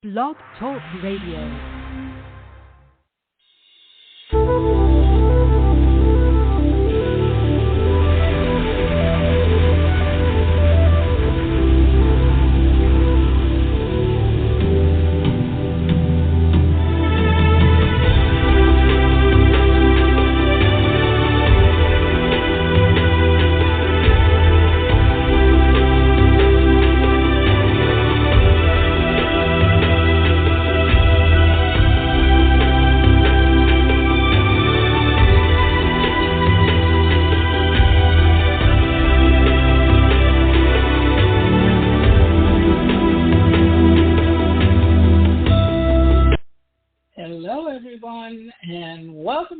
Blog Talk Radio.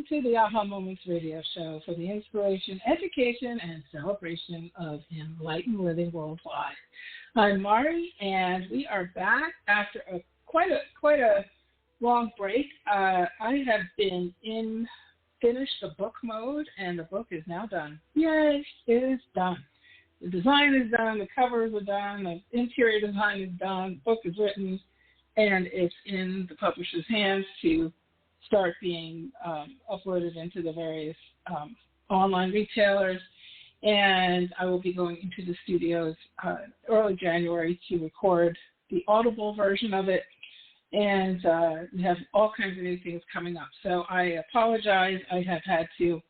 To the Aha Moments radio show for the inspiration, education, and celebration of enlightened living worldwide. I'm Mari, and we are back after quite a long break. I have been finished the book mode, and the book is now done. Yay, it is done. The design is done, the covers are done, the interior design is done, the book is written, and it's in the publisher's hands to start being uploaded into the various online retailers, and I will be going into the studios early January to record the Audible version of it, and we have all kinds of new things coming up. So I apologize. I have had to,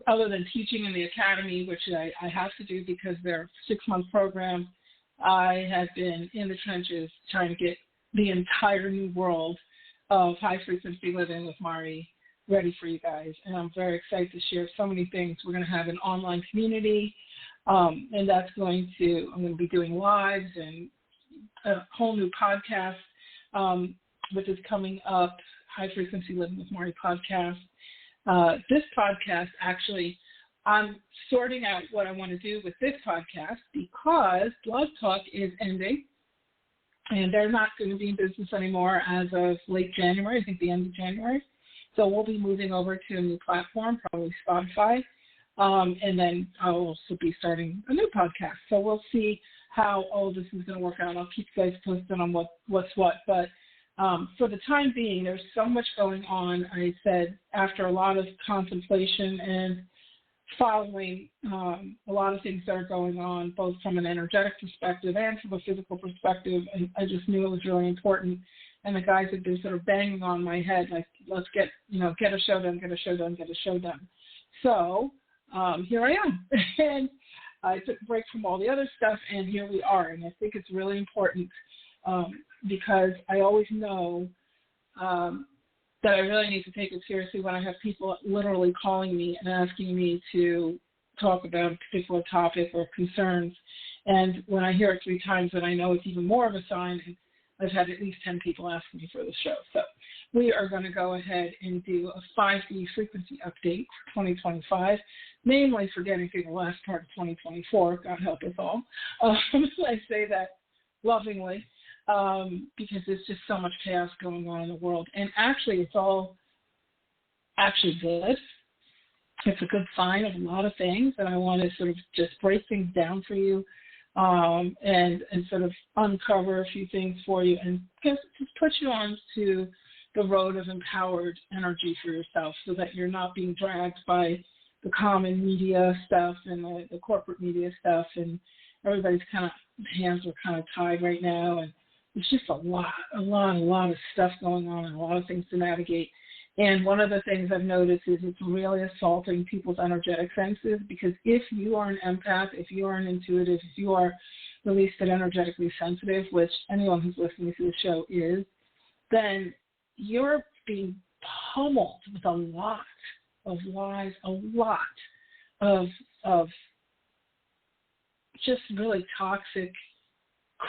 other than teaching in the academy, which I have to do because they're 6-month programs, I have been in the trenches trying to get the entire new world of high-frequency living with Mari ready for you guys. And I'm very excited to share so many things. We're going to have an online community, and I'm going to be doing lives and a whole new podcast, which is coming up, High-Frequency Living with Mari podcast. This podcast, actually, I'm sorting out what I want to do with this podcast because Blog Talk is ending. And they're not going to be in business anymore as of late January, I think the end of January. So we'll be moving over to a new platform, probably Spotify. And then I'll also be starting a new podcast. So we'll see how all this is going to work out. I'll keep you guys posted on what's what. But for the time being, there's so much going on. I said after a lot of contemplation and following a lot of things that are going on, both from an energetic perspective and from a physical perspective, and I just knew it was really important. And the guys have been sort of banging on my head, like, let's get a show done, get a show done, get a show done. So here I am. And I took a break from all the other stuff, and here we are. And I think it's really important because I always know that I really need to take it seriously when I have people literally calling me and asking me to talk about a particular topic or concerns. And when I hear it 3 times, then I know it's even more of a sign. And I've had at least 10 people asking me for the show. So we are going to go ahead and do a 5D frequency update for 2025, mainly for getting through the last part of 2024. God help us all. I say that lovingly. Because there's just so much chaos going on in the world. And actually, it's all actually good. It's a good sign of a lot of things, and I want to sort of just break things down for you and sort of uncover a few things for you and just put you on to the road of empowered energy for yourself so that you're not being dragged by the common media stuff and the corporate media stuff, and everybody's kind of hands are kind of tied right now, and it's just a lot of stuff going on and a lot of things to navigate. And one of the things I've noticed is it's really assaulting people's energetic senses, because if you are an empath, if you are an intuitive, if you are at least an energetically sensitive, which anyone who's listening to the show is, then you're being pummeled with a lot of lies, a lot of just really toxic,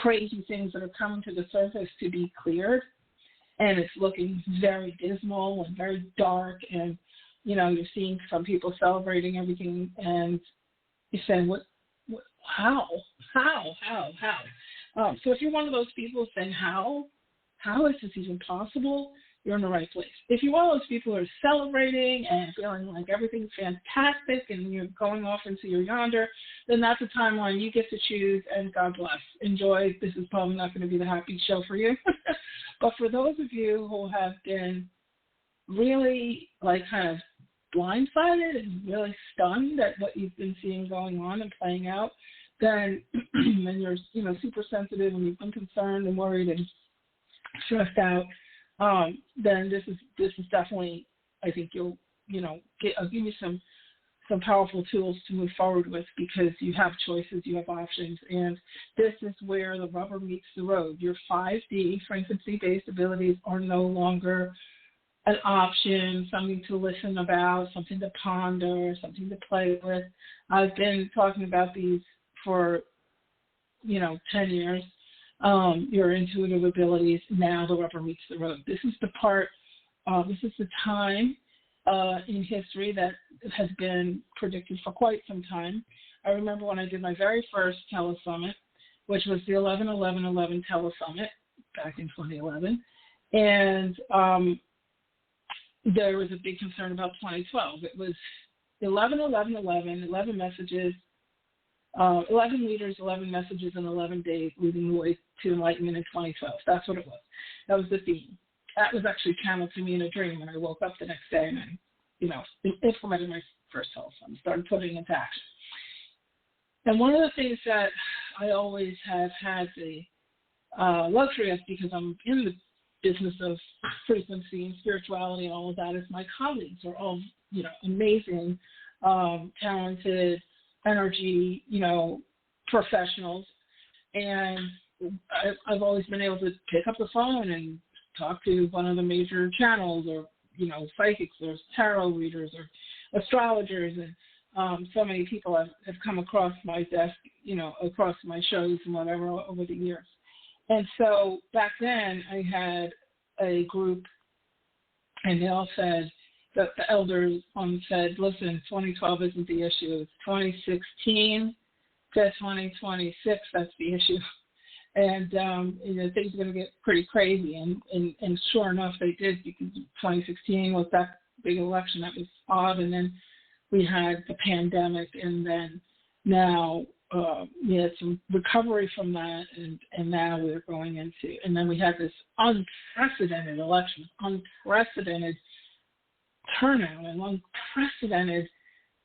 crazy things that are coming to the surface to be cleared, and it's looking very dismal and very dark, and you're seeing some people celebrating everything, and you're saying, how? So if you're one of those people saying, how is this even possible? you're in the right place. If you are those people who are celebrating and feeling like everything's fantastic and you're going off into your yonder, then that's a timeline you get to choose, and God bless. Enjoy. This is probably not going to be the happy show for you. But for those of you who have been really like kind of blindsided and really stunned at what you've been seeing going on and playing out, then and you're super sensitive and you've been concerned and worried and stressed out, then this is definitely, I think I'll give you some powerful tools to move forward with, because you have choices, you have options, and this is where the rubber meets the road. Your 5D frequency-based abilities are no longer an option, something to listen about, something to ponder, something to play with. I've been talking about these for 10 years. Your intuitive abilities, now the rubber meets the road. This is the part, this is the time in history that has been predicted for quite some time. I remember when I did my very first telesummit, which was the 11-11-11 telesummit back in 2011, and there was a big concern about 2012. It was 11-11-11, 11 messages, 11 leaders, 11 messages in 11 days, leading the way to enlightenment in 2012. That's what it was. That was the theme. That was actually channeled to me in a dream when I woke up the next day and I, implemented my first telephone, started putting it into action. And one of the things that I always have had the luxury of, because I'm in the business of frequency and spirituality and all of that, is my colleagues are all, amazing, talented, energy, professionals. And I've always been able to pick up the phone and talk to one of the major channels, or, psychics, or tarot readers, or astrologers. And so many people have come across my desk, across my shows and whatever over the years. And so back then I had a group, and they all said, the elders said, listen, 2012 isn't the issue. It's 2016 to 2026, that's the issue. And, things are going to get pretty crazy. And sure enough, they did, because 2016 was that big election. That was odd. And then we had the pandemic, and then now we had some recovery from that, and now we're going into, and then we had this unprecedented election, unprecedented turnout, and unprecedented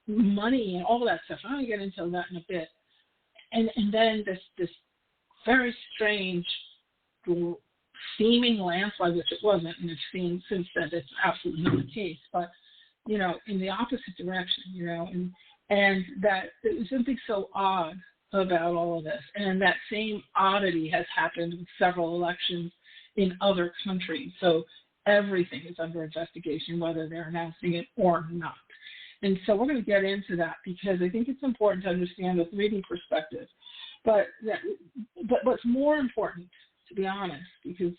money and all that stuff. I'm going to get into that in a bit. And then this very strange seeming landslide, which it wasn't, and it's seen since then it's absolutely not the case, but, in the opposite direction, and that there's something so odd about all of this. And that same oddity has happened with several elections in other countries. So everything is under investigation, whether they're announcing it or not. And so we're going to get into that, because I think it's important to understand the 3D perspective. But what's more important, to be honest, because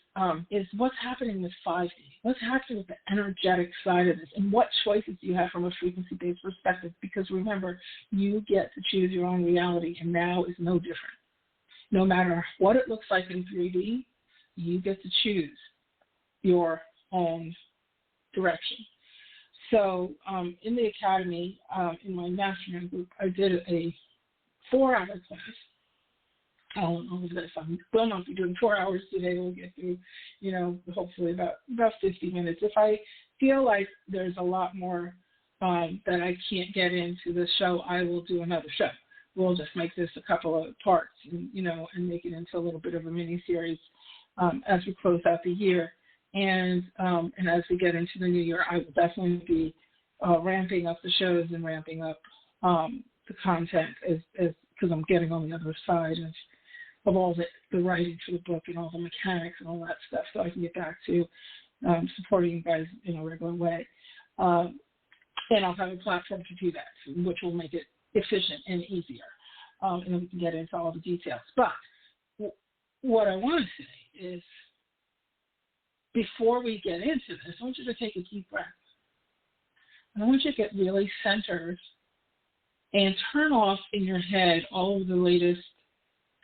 is what's happening with 5D. What's happening with the energetic side of this, and what choices do you have from a frequency-based perspective? Because remember, you get to choose your own reality, and now is no different. No matter what it looks like in 3D, you get to choose your own direction. So in the academy, in my mastermind group, I did a 4-hour class. All of this. I will not be doing 4 hours today. We'll get through, hopefully about 50 minutes. If I feel like there's a lot more that I can't get into the show, I will do another show. We'll just make this a couple of parts, and make it into a little bit of a mini series as we close out the year. And as we get into the new year, I will definitely be ramping up the shows and ramping up the content as because I'm getting on the other side of all the writing for the book and all the mechanics and all that stuff, so I can get back to supporting you guys in a regular way. And I'll have a platform to do that, which will make it efficient and easier. And then we can get into all the details. But what I want to say is, before we get into this, I want you to take a deep breath. And I want you to get really centered and turn off in your head all of the latest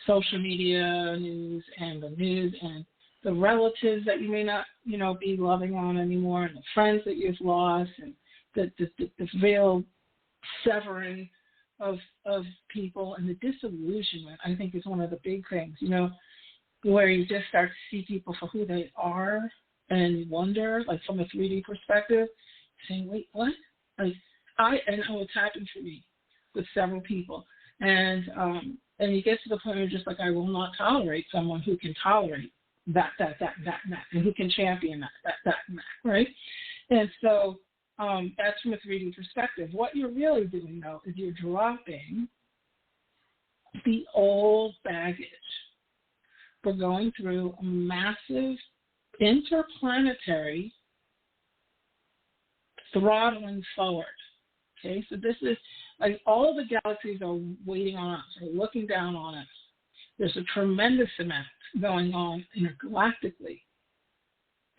social media news and the news and the relatives that you may not, be loving on anymore, and the friends that you've lost, and the real severing of people, and the disillusionment, I think, is one of the big things, where you just start to see people for who they are, and you wonder, like from a 3D perspective, saying, wait, what? Like, I know it's happened for me with several people. And you get to the point where you're just like, I will not tolerate someone who can tolerate that, and who can champion that, right? And so that's from a 3D perspective. What you're really doing, though, is you're dropping the old baggage. We're going through a massive interplanetary throttling forward. Okay, so this is like all of the galaxies are waiting on us, are looking down on us. There's a tremendous amount going on intergalactically.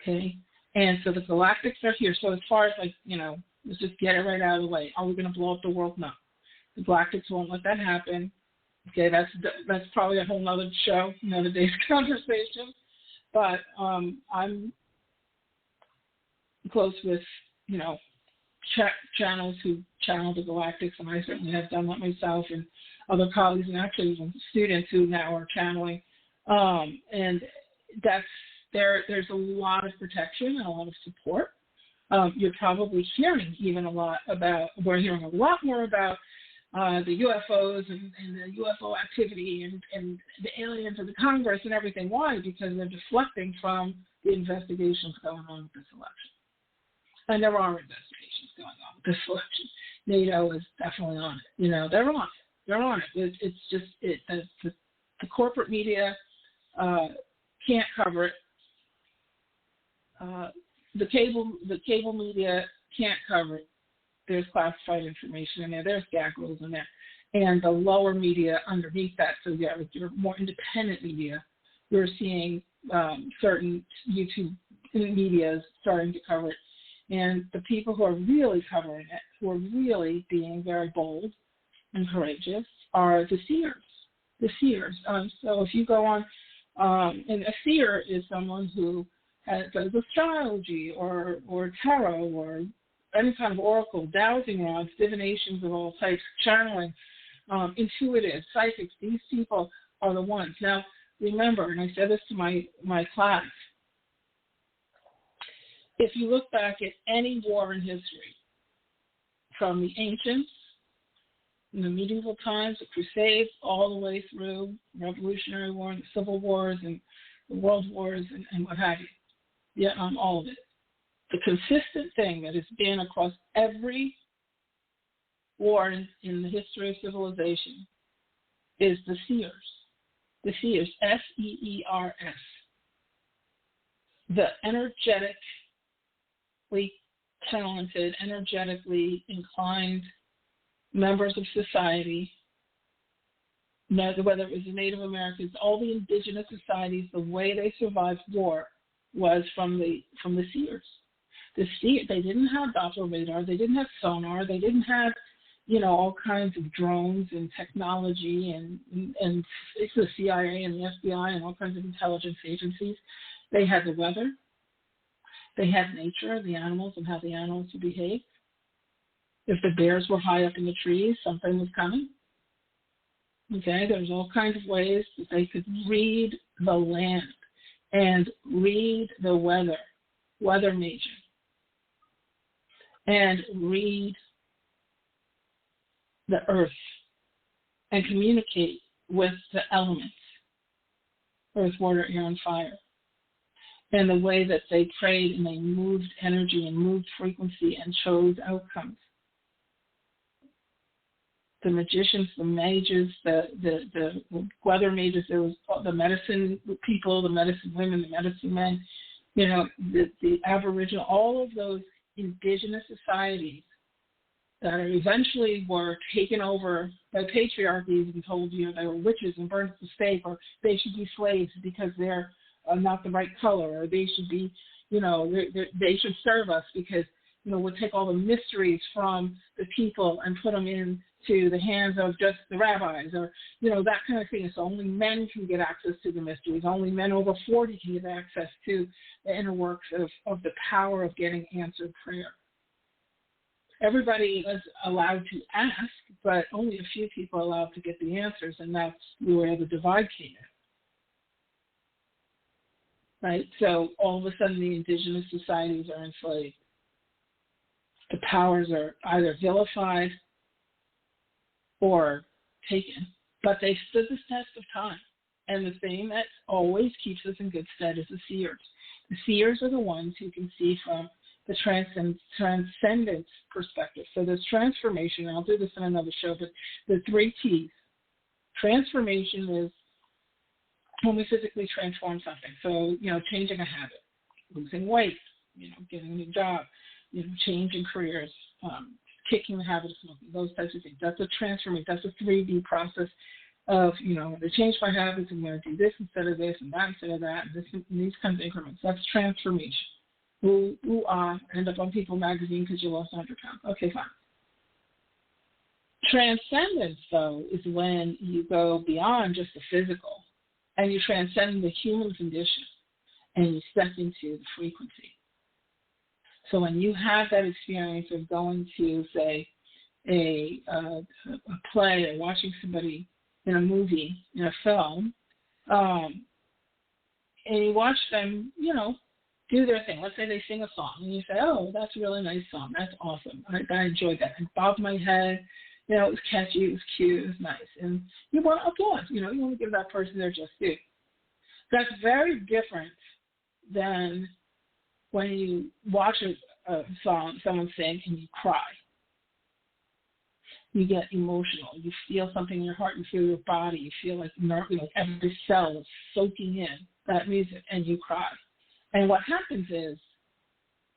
Okay, and so the galactics are here. So as far as let's just get it right out of the way. Are we going to blow up the world? No, the galactics won't let that happen. Okay, that's probably a whole nother show, another day's conversation. But I'm close with channels who channel the galactics, and I certainly have done that myself, and other colleagues, and actually even students who now are channeling. And there's a lot of protection and a lot of support. You're probably hearing we're hearing a lot more about the UFOs and the UFO activity and the aliens and the Congress and everything. Why? Because they're deflecting from the investigations going on with this election. And there are investigations going on with this election. NATO is definitely on it. They're on it. They're on it. It's just the corporate media can't cover it. The cable media can't cover it. There's classified information in there. There's gag rules in there. And the lower media underneath that, so with your more independent media, you're seeing certain YouTube media starting to cover it. And the people who are really covering it, who are really being very bold and courageous, are the seers. The seers. So if you go on, and a seer is someone who does astrology or tarot or any kind of oracle, dowsing rods, divinations of all types, channeling, intuitive, psychics. These people are the ones. Now, remember, and I said this to my class, if you look back at any war in history, from the ancients, in the medieval times, the Crusades, all the way through the Revolutionary War and the Civil Wars and the World Wars and what have you, Vietnam, all of it, the consistent thing that has been across every war in the history of civilization is the seers. The seers, S-E-E-R-S. The energetically talented, energetically inclined members of society, whether it was the Native Americans, all the indigenous societies, the way they survived war was from the seers. They didn't have Doppler radar, they didn't have sonar, they didn't have, all kinds of drones and technology and it's the CIA and the FBI and all kinds of intelligence agencies. They had the weather, they had nature, the animals and how the animals would behave. If the bears were high up in the trees, something was coming. Okay, there's all kinds of ways that they could read the land and read the weather major, and read the earth and communicate with the elements, earth, water, air, and fire. And the way that they prayed and they moved energy and moved frequency and chose outcomes. The magicians, the mages, the weather mages, there was the medicine people, the medicine women, the medicine men, the Aboriginal, all of those indigenous societies that eventually were taken over by patriarchies and told, they were witches and burned at the stake, or they should be slaves because they're not the right color, or they should be, they should serve us because, we'll take all the mysteries from the people and put them into to the hands of just the rabbis, or, that kind of thing. So only men can get access to the mysteries. Only men over 40 can get access to the inner works of the power of getting answered prayer. Everybody is allowed to ask, but only a few people are allowed to get the answers, and that's where the divide came in. Right? So all of a sudden the indigenous societies are enslaved. The powers are either vilified or taken, but they stood the test of time. And the thing that always keeps us in good stead is the seers. The seers are the ones who can see from the transcendence perspective. So there's transformation, and I'll do this in another show, but the 3 T's. Transformation is when we physically transform something. So, changing a habit, losing weight, getting a new job, changing careers, kicking the habit of smoking, those types of things. That's a transformation. That's a 3D process of, to change my habits, I'm going to do this instead of this and that instead of that, and these kinds of increments. That's transformation. End up on People magazine because you lost 100 pounds. Okay, fine. Transcendence, though, is when you go beyond just the physical and you transcend the human condition and you step into the frequency. So when you have that experience of going to, say, a play or watching somebody in a movie, in a film, and you watch them, do their thing. Let's say they sing a song, and you say, oh, that's a really nice song. That's awesome. I enjoyed that. It bobbed my head. It was catchy. It was cute. It was nice. And you want to applaud. You want to give that person their just due. That's very different than when you watch a song, someone sing, and you cry. You get emotional. You feel something in your heart. You feel your body. You feel like every cell is soaking in that music, and you cry. And what happens is,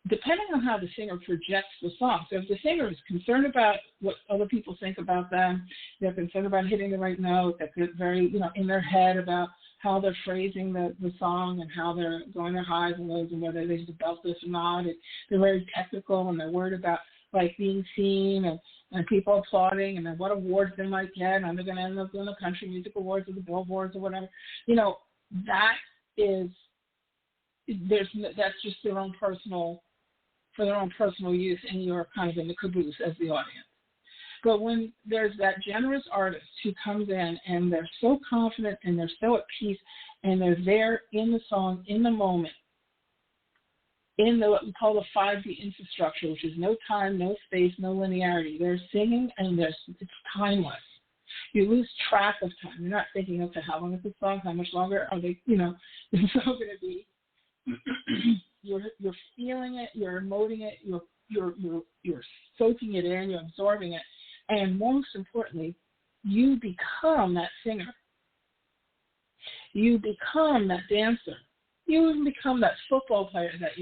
depending on how the singer projects the song, so if the singer is concerned about what other people think about them, they're concerned about hitting the right note, they're very, in their head about how they're phrasing the song and how they're going their highs and lows and whether they should belt this or not. They're very technical, and they're worried about being seen and people applauding, and then what awards they might get, and they're going to end up doing the country music awards or the billboards or whatever. That is, that's just for their own personal use, and you're kind of in the caboose as the audience. But when there's that generous artist who comes in and they're so confident and they're so at peace and they're there in the song, in the moment, in what we call the 5D infrastructure, which is no time, no space, no linearity. They're singing and it's timeless. You lose track of time. You're not thinking, okay, how long is this song? How much longer are they, the song going to be? You're feeling it, you're emoting it, you're soaking it in, you're absorbing it, and most importantly, you become that singer. You become that dancer. You even become that football player that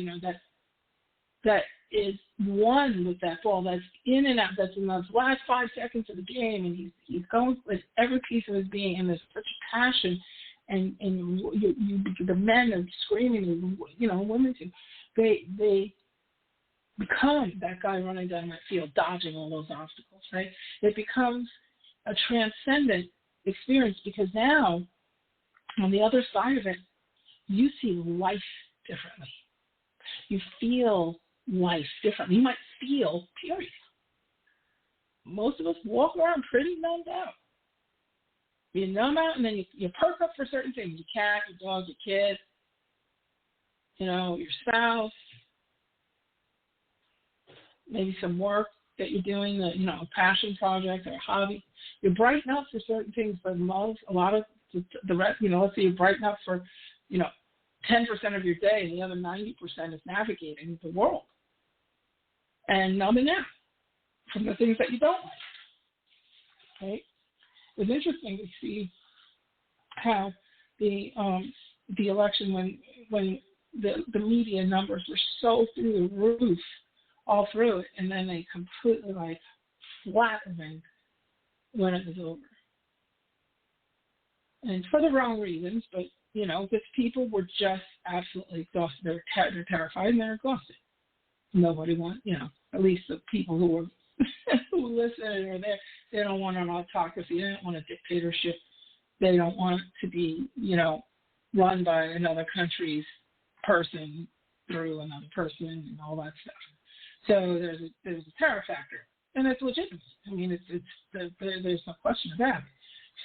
is one with that ball, that's in and out, that's in those last 5 seconds of the game, and he's going with every piece of his being, and there's such passion. And the men are screaming, women too. They become that guy running down that field, dodging all those obstacles, right? It becomes a transcendent experience because now, on the other side of it, you see life differently. You feel life differently. You might feel, period. Most of us walk around pretty numbed out. You numb out, and then you perk up for certain things. Your cat, your dog, your kid, your spouse, maybe some work that you're doing, a passion project or a hobby. You brighten up for certain things, but a lot of the rest, let's say you brighten up for, 10% of your day, and the other 90% is navigating the world and numbing out from the things that you don't like, right? It was interesting to see how the election, when the media numbers were so through the roof all through it, and then they completely flattened when it was over. And for the wrong reasons, but because people were just absolutely exhausted. They're terrified and they're exhausted. Nobody wants, at least the people who were who listened and were there, They don't want an autocracy. They don't want a dictatorship. They don't want it to be, run by another country's person through another person and all that stuff. So there's a terror factor, and it's legitimate. I mean, there's no question about it.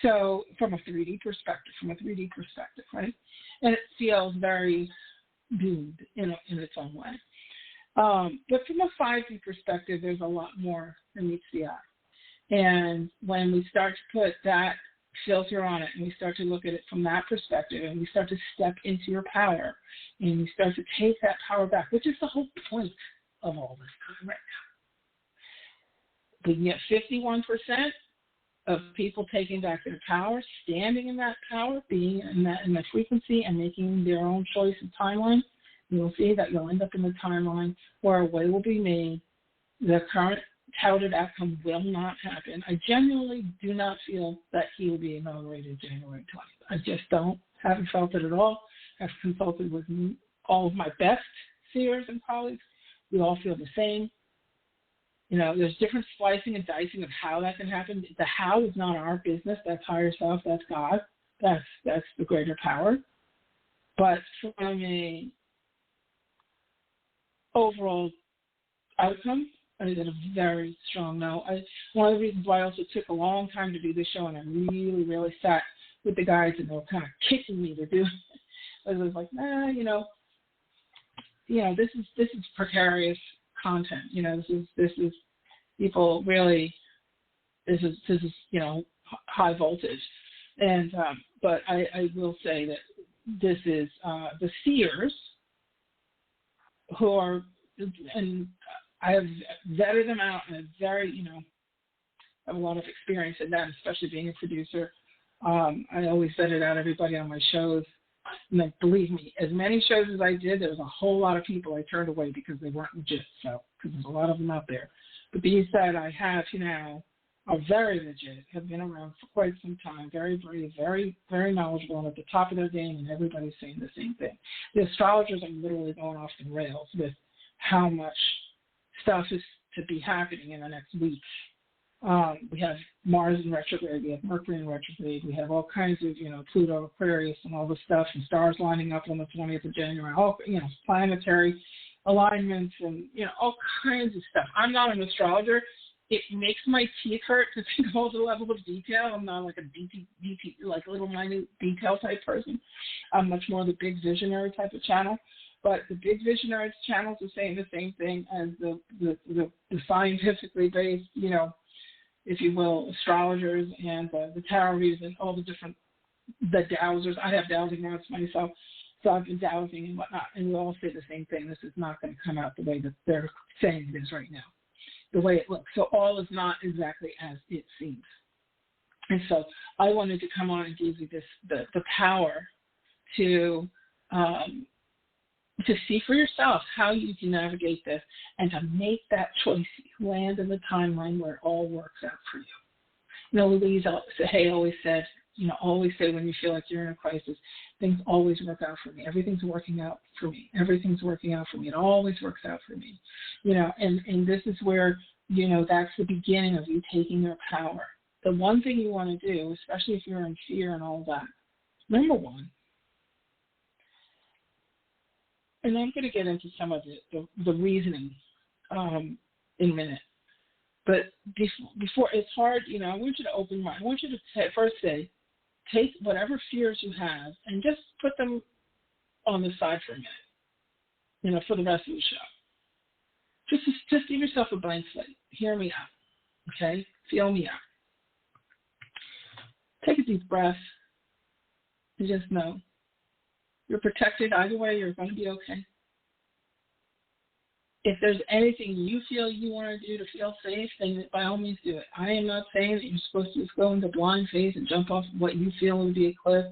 So from a 3D perspective, right? And it feels very doomed in its own way. But from a 5D perspective, there's a lot more than meets the eye. And when we start to put that filter on it and we start to look at it from that perspective and we start to step into your power and you start to take that power back, which is the whole point of all this time right now. We can get 51% of people taking back their power, standing in that power, being in that frequency and making their own choice and timeline. You'll see that you'll end up in the timeline where a way will be made. The current touted outcome will not happen. I genuinely do not feel that he will be inaugurated January 20th. I just don't. Haven't felt it at all. I've consulted with all of my best seers and colleagues. We all feel the same. There's different slicing and dicing of how that can happen. The how is not our business. That's higher self. That's God. That's the greater power. But from a overall outcome, I did a very strong no. One of the reasons why I also took a long time to do this show, and I really, really sat with the guys, and they were kind of kicking me to do it. I was like, this is precarious content. This is people really. This is high voltage, and but I will say that this is the seers who are, and I have vetted them out, and have a lot of experience in that, especially being a producer. I always vetted out everybody on my shows. And believe me, as many shows as I did, there was a whole lot of people I turned away because they weren't legit. So, because there's a lot of them out there. But these that I have now are very legit, have been around for quite some time, very brave, very, very knowledgeable, and at the top of their game, and everybody's saying the same thing. The astrologers are literally going off the rails with how much stuff is to be happening in the next week. We have Mars in retrograde, we have Mercury in retrograde, we have all kinds of, Pluto, Aquarius, and all this stuff, and stars lining up on the 20th of January, all, planetary alignments, and, all kinds of stuff. I'm not an astrologer. It makes my teeth hurt to think of all the level of detail. I'm not like a like little minute detail type person. I'm much more the big visionary type of channel. But the big visionary channels are saying the same thing as the scientifically based, if you will, astrologers and the tarot readers and all the dowsers. I have dowsing notes myself, so I've been dowsing and whatnot, and we all say the same thing. This is not going to come out the way that they're saying it is right now, the way it looks. So all is not exactly as it seems. And so I wanted to come on and give you the power to see for yourself how you can navigate this and to make that choice, land in the timeline where it all works out for you. Louise Hay always said, always say when you feel like you're in a crisis, things always work out for me. Everything's working out for me. Everything's working out for me. It always works out for me. And this is where, that's the beginning of you taking your power. The one thing you want to do, especially if you're in fear and all that, number one, and I'm going to get into some of the reasoning in a minute. But before it's hard, I want you to open your mind. I want you to first say, take whatever fears you have and just put them on the side for a minute, for the rest of the show. Just give yourself a blank slate. Hear me out, okay? Feel me out. Take a deep breath and just know you're protected either way. You're going to be okay. If there's anything you feel you want to do to feel safe, then by all means do it. I am not saying that you're supposed to just go into blind faith and jump off what you feel would be a cliff.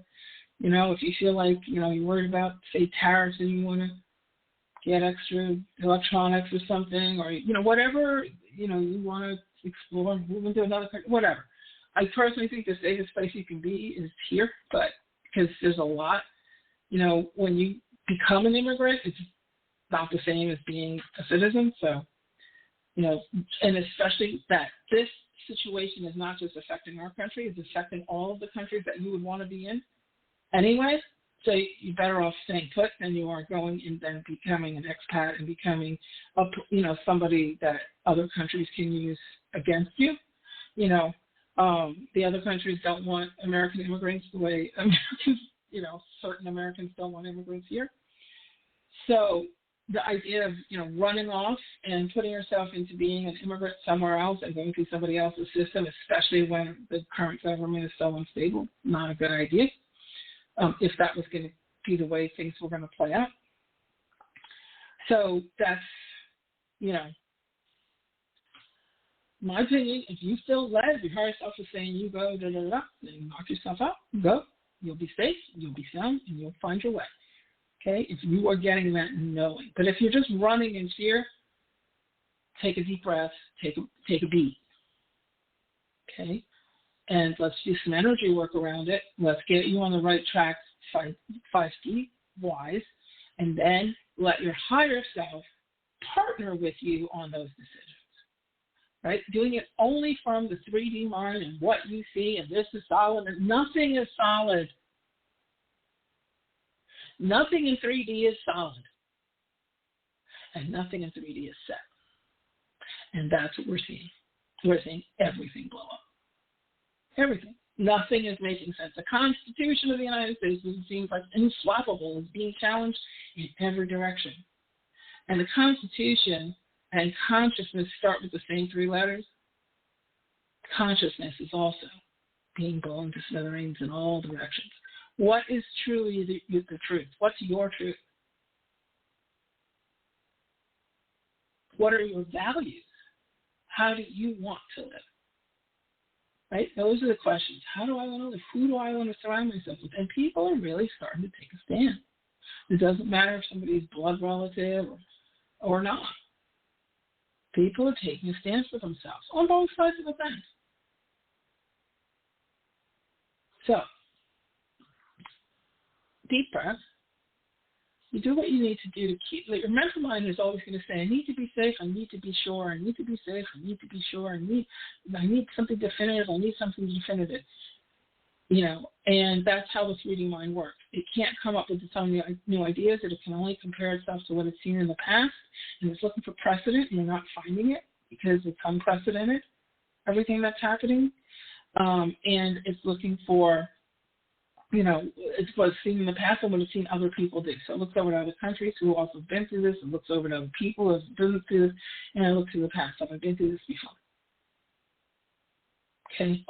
If you feel like, you're worried about, say, tariffs and you want to get extra electronics or something, or, whatever, you want to explore, move into another country, whatever. I personally think the safest place you can be is here, but because there's a lot. When you become an immigrant, it's not the same as being a citizen. So, and especially that this situation is not just affecting our country, it's affecting all of the countries that you would want to be in anyway. So you're better off staying put than you are going and then becoming an expat and becoming somebody that other countries can use against you. The other countries don't want American immigrants the way Americans, certain Americans don't want immigrants here. So the idea of, running off and putting yourself into being an immigrant somewhere else and going through somebody else's system, especially when the current government is so unstable, not a good idea. If that was going to be the way things were going to play out. So that's, my opinion. If you feel led, if your higher self is saying you go, then knock yourself out, go. You'll be safe, you'll be sound, and you'll find your way. Okay? If you are getting that knowing. But if you're just running in fear, take a deep breath, take a beat. Okay? And let's do some energy work around it. Let's get you on the right track, 5D, wise, and then let your higher self partner with you on those decisions, right? Doing it only from the 3D mind and what you see, and this is solid, and nothing is solid. Nothing in 3D is solid, and nothing in 3D is set. And that's what we're seeing. We're seeing everything blow up. Everything. Nothing is making sense. The Constitution of the United States seems like unflappable, is being challenged in every direction. And the Constitution and consciousness start with the same 3 letters. Consciousness is also being blown to smithereens in all directions. What is truly the truth? What's your truth? What are your values? How do you want to live? Right? Those are the questions. How do I want to live? Who do I want to surround myself with? And people are really starting to take a stand. It doesn't matter if somebody's blood relative or not. People are taking a stand for themselves on both sides of the fence. So, deep breath. You do what you need to do to keep, your mental mind is always going to say, I need to be safe, I need to be sure, I need to be safe, I need to be sure, I need something definitive, I need something definitive. And that's how the 3D mind works. It can't come up with its own new ideas, it can only compare itself to what it's seen in the past, and it's looking for precedent, and you're not finding it because it's unprecedented, everything that's happening. And it's looking for, it's what it's seen in the past and what it's seen other people do. So it looks over to other countries who also have been through this. It looks over to other people who have been through this. And it looks to the past. I've been through this before. Okay,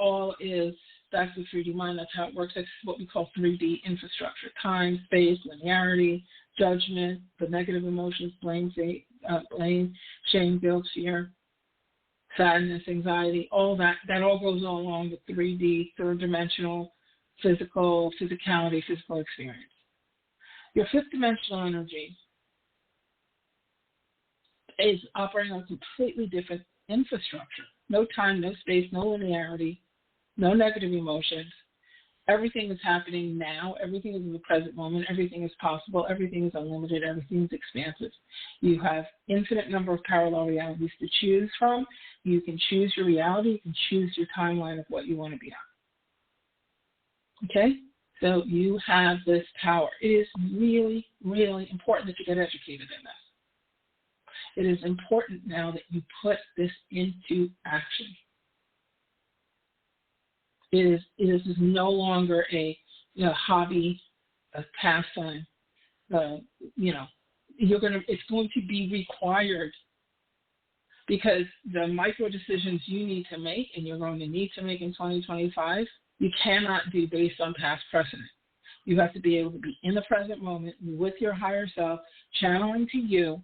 that's the 3D mind. That's how it works. That's what we call 3D infrastructure. Time, space, linearity, judgment, the negative emotions, blame, shame, guilt, fear, sadness, anxiety, all that. That all goes along with 3D, third-dimensional, physicality, physical experience. Your 5th dimensional energy is operating on a completely different infrastructure. No time, no space, no linearity, no negative emotions. Everything is happening now. Everything is in the present moment. Everything is possible. Everything is unlimited. Everything is expansive. You have infinite number of parallel realities to choose from. You can choose your reality. You can choose your timeline of what you want to be on. Okay? So you have this power. It is really, really important that you get educated in this. It is important now that you put this into action. It is no longer a hobby, a pastime. It's going to be required because the micro decisions you need to make and you're going to need to make in 2025, you cannot do based on past precedent. You have to be able to be in the present moment with your higher self, channeling to you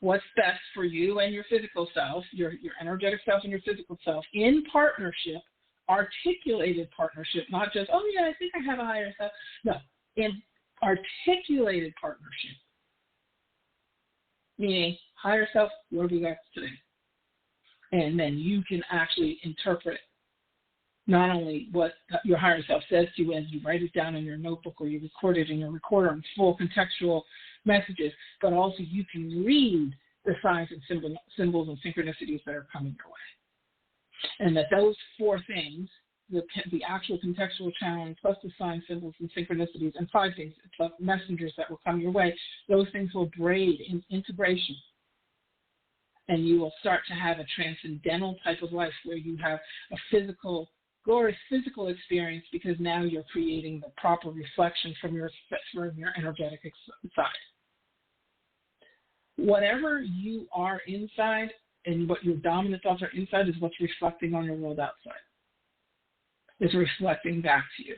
what's best for you and your physical self, your energetic self and your physical self, in partnership, articulated partnership, not just, oh yeah, I think I have a higher self. No, in articulated partnership, meaning higher self, what have you got today? And then you can actually interpret not only what your higher self says to you as you write it down in your notebook or you record it in your recorder in full contextual messages, but also you can read the signs and symbols and synchronicities that are coming your way. And that those four things, the actual contextual challenge, plus the signs, symbols, and synchronicities, and five things, the messengers that will come your way, those things will braid in integration. And you will start to have a transcendental type of life where you have a glorious physical experience, because now you're creating the proper reflection from your energetic side. Whatever you are inside and what your dominant thoughts are inside is what's reflecting on your world outside. Is reflecting back to you.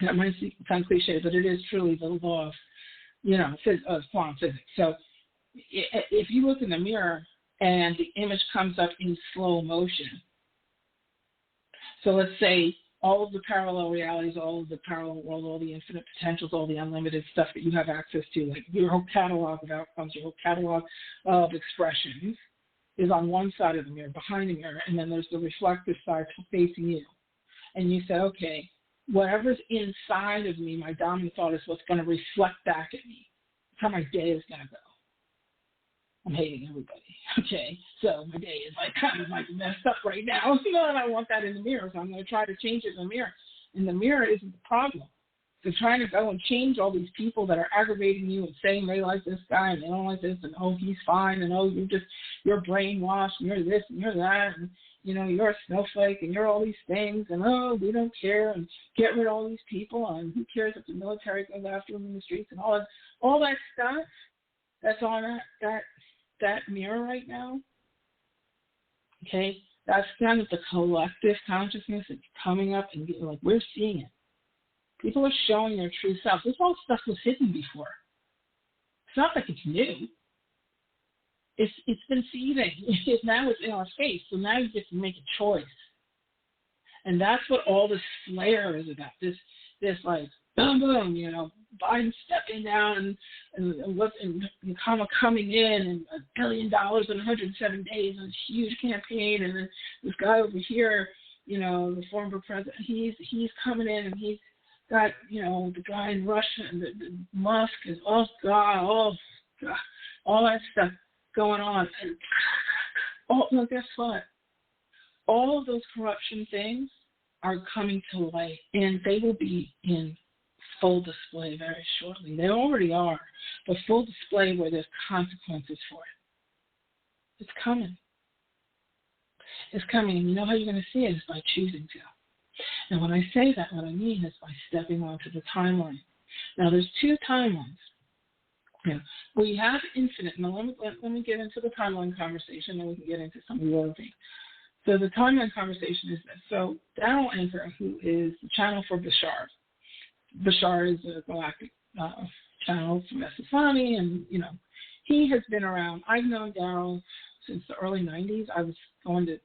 That might sound cliche, but it is truly the law of quantum physics. So if you look in the mirror and the image comes up in slow motion, so let's say all of the parallel realities, all of the parallel world, all the infinite potentials, all the unlimited stuff that you have access to, like your whole catalog of outcomes, your whole catalog of expressions, is on one side of the mirror, behind the mirror, and then there's the reflective side facing you. And you say, okay, whatever's inside of me, my dominant thought is what's going to reflect back at me. That's how my day is going to go. I'm hating everybody. Okay, so my day is kind of messed up right now. And I want that in the mirror, so I'm going to try to change it in the mirror. And the mirror isn't the problem. So trying to go and change all these people that are aggravating you and saying they like this guy and they don't like this, and oh, he's fine, and oh, you're brainwashed, and you're this and you're that, and you're a snowflake, and you're all these things, and oh, we don't care, and get rid of all these people, and who cares if the military goes after them in the streets, and all that stuff that's on that mirror right now. Okay, that's kind of the collective consciousness that's coming up, and we're seeing it. People are showing their true self. This whole stuff was hidden before. It's not like it's new. It's been seething. Now it's in our face. So now you get to make a choice. And that's what all this flare is about. This boom, boom, Biden stepping down and Kamala coming in, and $1 billion in 107 days, and this huge campaign, and then this guy over here, the former president, he's coming in, and he's got, the guy in Russia, and the Musk is, oh God, all that stuff going on. And guess what? All of those corruption things are coming to light, and they will be in full display very shortly. They already are, but full display where there's consequences for it. It's coming. It's coming, and you know how you're going to see it is by choosing to. And when I say that, what I mean is by stepping onto the timeline. Now, there's two timelines. We have infinite. Now, let me get into the timeline conversation, then we can get into some of the other things. So the timeline conversation is this. So downWhat, who is the channel for Bashar. Bashar is a galactic channel from Esfahani, and, he has been around. I've known Daryl since the early 90s. I was going to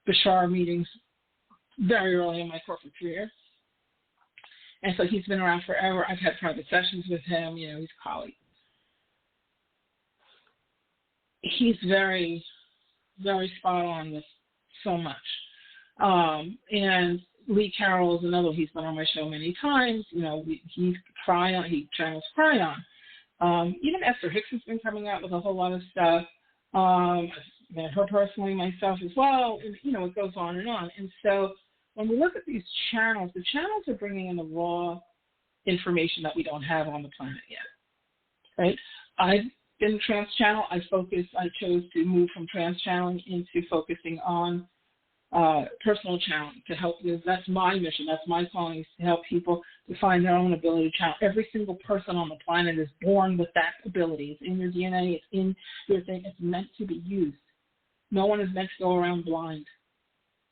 Bashar meetings very early in my corporate career. And so he's been around forever. I've had private sessions with him. He's a colleague. He's very, very spot on with so much. And Lee Carroll is another. He's been on my show many times. He channels Cryon. Even Esther Hicks has been coming out with a whole lot of stuff. I've met her personally, myself as well. And, it goes on. And so when we look at these channels, the channels are bringing in the raw information that we don't have on the planet yet, right? I've been trans-channel. I chose to move from trans-channeling into focusing on personal channeling to help. That's my mission. That's my calling, is to help people to find their own ability to channel. Every single person on the planet is born with that ability. It's in your DNA. It's in your thing. It's meant to be used. No one is meant to go around blind.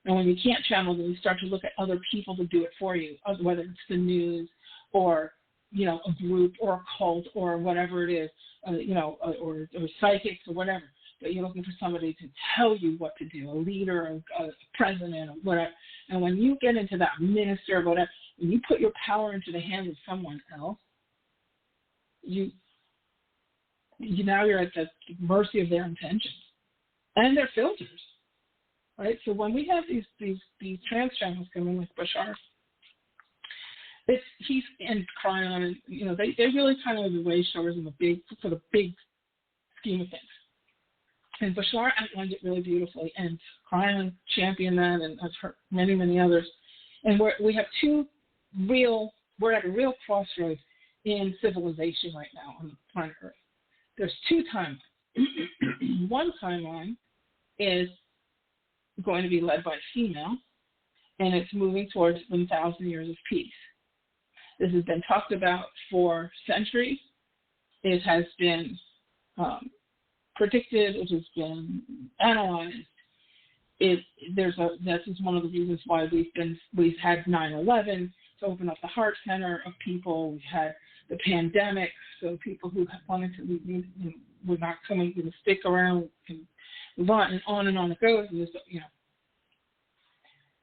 And when you can't channel, then you start to look at other people to do it for you, whether it's the news or, a group or a cult or whatever it is, or psychics or whatever. But you're looking for somebody to tell you what to do, a leader, a president, or whatever. And when you get into that minister or whatever, when you put your power into the hands of someone else, now you're at the mercy of their intentions and their filters. Right, so when we have these trans channels coming with Bashar, he's and Cryon, they really kind of the way showers for the big scheme of things. And Bashar outlined it really beautifully, and Krylan championed that, and I've heard many, many others. And we have we're at a real crossroads in civilization right now on planet Earth. There's two timelines. One timeline is going to be led by a female, and it's moving towards 1,000 years of peace. This has been talked about for centuries. It has been predicted. It has been analyzed. This is one of the reasons why we've had 9/11 to open up the heart center of people. We've had the pandemic, so people who wanted to we're not going to stick around and move on and on it goes. And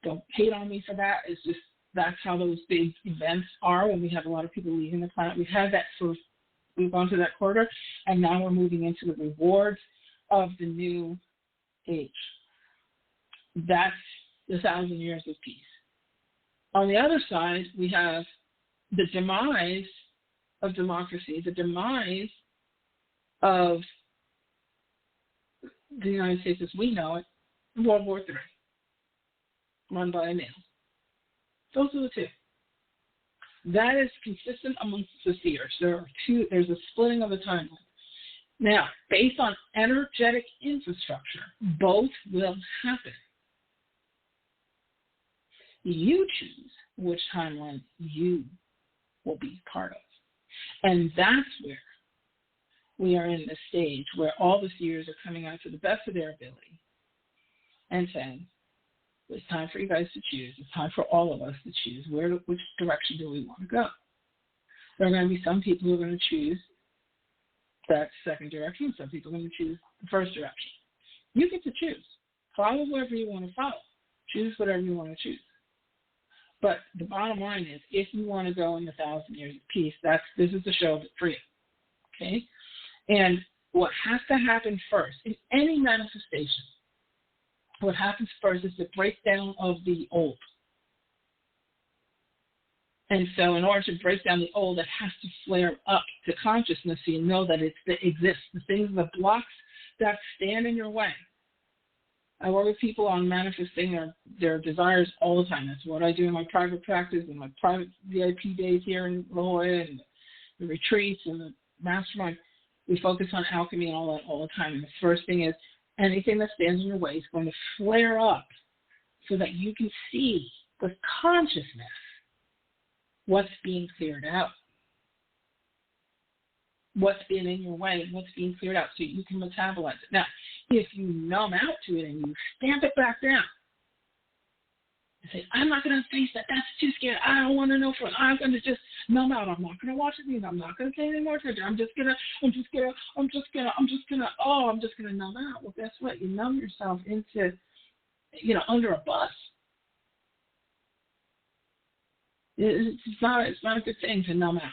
don't hate on me for that. It's just that's how those big events are when we have a lot of people leaving the planet. We've gone through that quarter, and now we're moving into the rewards of the new age. That's the 1,000 years of peace. On the other side, we have the demise of democracy, the demise of the United States as we know it, World War III, run by a male. Those are the two. That is consistent amongst the seers. There's a splitting of the timeline. Now, based on energetic infrastructure, both will happen. You choose which timeline you will be part of. And that's where we are in this stage where all the seers are coming out to the best of their ability and saying, it's time for you guys to choose. It's time for all of us to choose which direction do we want to go. There are going to be some people who are going to choose that second direction. Some people are going to choose the first direction. You get to choose. Follow whoever you want to follow. Choose whatever you want to choose. But the bottom line is, if you want to go in 1,000 years of peace, this is the show for you. Okay? And what has to happen first in any manifestation, what happens first is the breakdown of the old. And so in order to break down the old, it has to flare up to consciousness so you know that it exists. The things, the blocks that stand in your way. I work with people on manifesting their desires all the time. That's what I do in my private practice and my private VIP days here in La Jolla and the retreats and the mastermind. We focus on alchemy and all that all the time. And the first thing is anything that stands in your way is going to flare up so that you can see with consciousness what's being cleared out. What's been in your way, what's being cleared out so you can metabolize it. Now, if you numb out to it and you stamp it back down and say, I'm not going to face that, that's too scary, I don't want to know for it, I'm going to just numb out, I'm not going to watch it, I'm not going to say any more, I'm just going to numb out. Well, guess what? You numb yourself into, under a bus. It's not a good thing to numb out.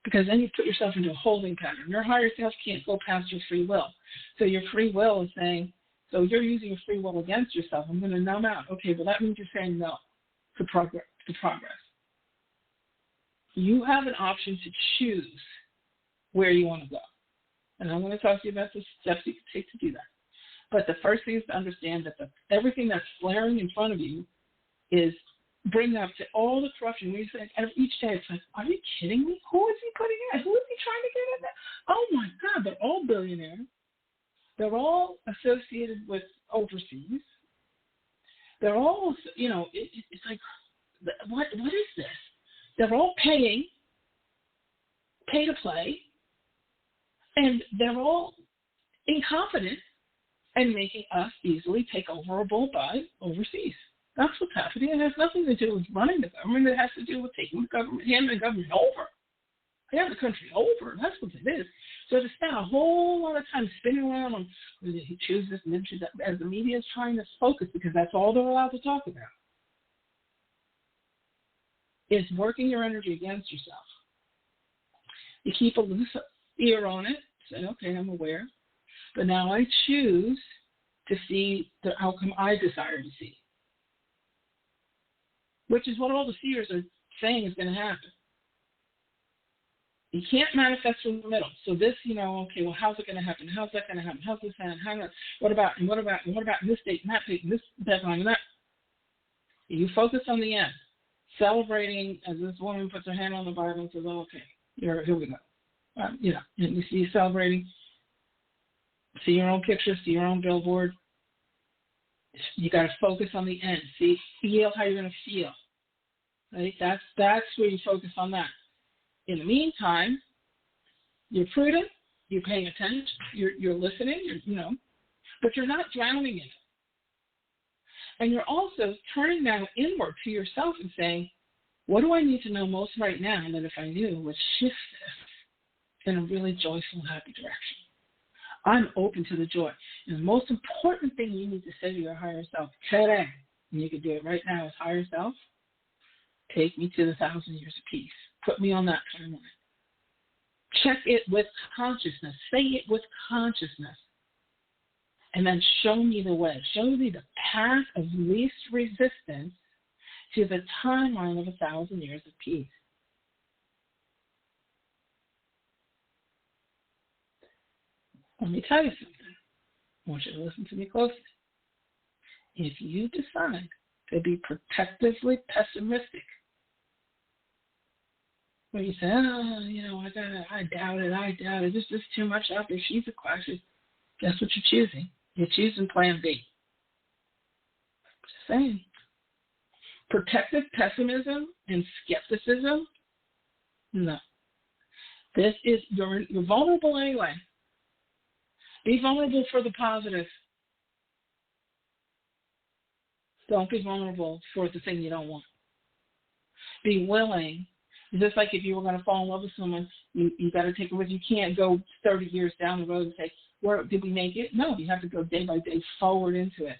Because then you put yourself into a holding pattern. Your higher self can't go past your free will. So your free will is saying, so you're using your free will against yourself. I'm going to numb out. Okay, well, that means you're saying no to progress. You have an option to choose where you want to go. And I'm going to talk to you about the steps you can take to do that. But the first thing is to understand that everything that's flaring in front of you is bring up to all the corruption. We say each day, it's like, are you kidding me? Who is he putting in? Who is he trying to get in there? Oh my God, they're all billionaires. They're all associated with overseas. They're all, it's like, what is this? They're all pay to play, and they're all incompetent and making us easily take over a bull by overseas. That's what's happening. It has nothing to do with running the government. It has to do with taking the government, handing the government over. Hand the country over. That's what it is. So to spend a whole lot of time spinning around on he choose this and then choose that, as the media is trying to focus, because that's all they're allowed to talk about, is working your energy against yourself. You keep a loose ear on it. Say, okay, I'm aware. But now I choose to see the outcome I desire to see. Which is what all the seers are saying is going to happen. You can't manifest from the middle. So this, okay, well, how's it going to happen? How's that going to happen? How's this going to happen? What about this date and that date and this deadline and that? You focus on the end. Celebrating, as this woman puts her hand on the Bible and says, oh, okay, here we go. And you see you celebrating, see your own picture, see your own billboard. You got to focus on the end. Feel how you're going to feel. Right? That's where you focus on that. In the meantime, you're prudent, you're paying attention, you're listening, but you're not drowning in it. And you're also turning now inward to yourself and saying, what do I need to know most right now that if I knew would shift this in a really joyful, happy direction? I'm open to the joy. And the most important thing you need to say to your higher self today, and you can do it right now as higher self, take me to the 1,000 years of peace. Put me on that timeline. Check it with consciousness. Say it with consciousness. And then show me the way. Show me the path of least resistance to the timeline of 1,000 years of peace. Let me tell you something. I want you to listen to me closely. If you decide to be protectively pessimistic, where you say, I doubt it, this is too much out there, she's a question, guess what you're choosing? You're choosing plan B. Just saying. Protective pessimism and skepticism? No. This is, you're vulnerable anyway. Be vulnerable for the positive. Don't be vulnerable for the thing you don't want. Be willing. Just like if you were going to fall in love with someone, you got to take a risk. You can't go 30 years down the road and say, where did we make it? No, you have to go day by day forward into it.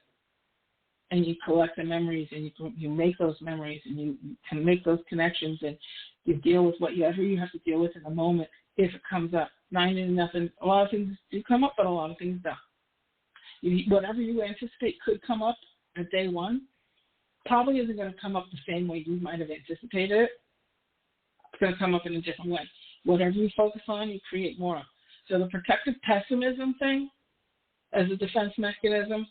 And you collect the memories, and you make those memories, and you can make those connections, and you deal with whatever you have to deal with in the moment if it comes up. 90-0. A lot of things do come up, but a lot of things don't. Whatever you anticipate could come up at day one probably isn't going to come up the same way you might have anticipated it. It's going to come up in a different way. Whatever you focus on, you create more of. So the protective pessimism thing as a defense mechanism,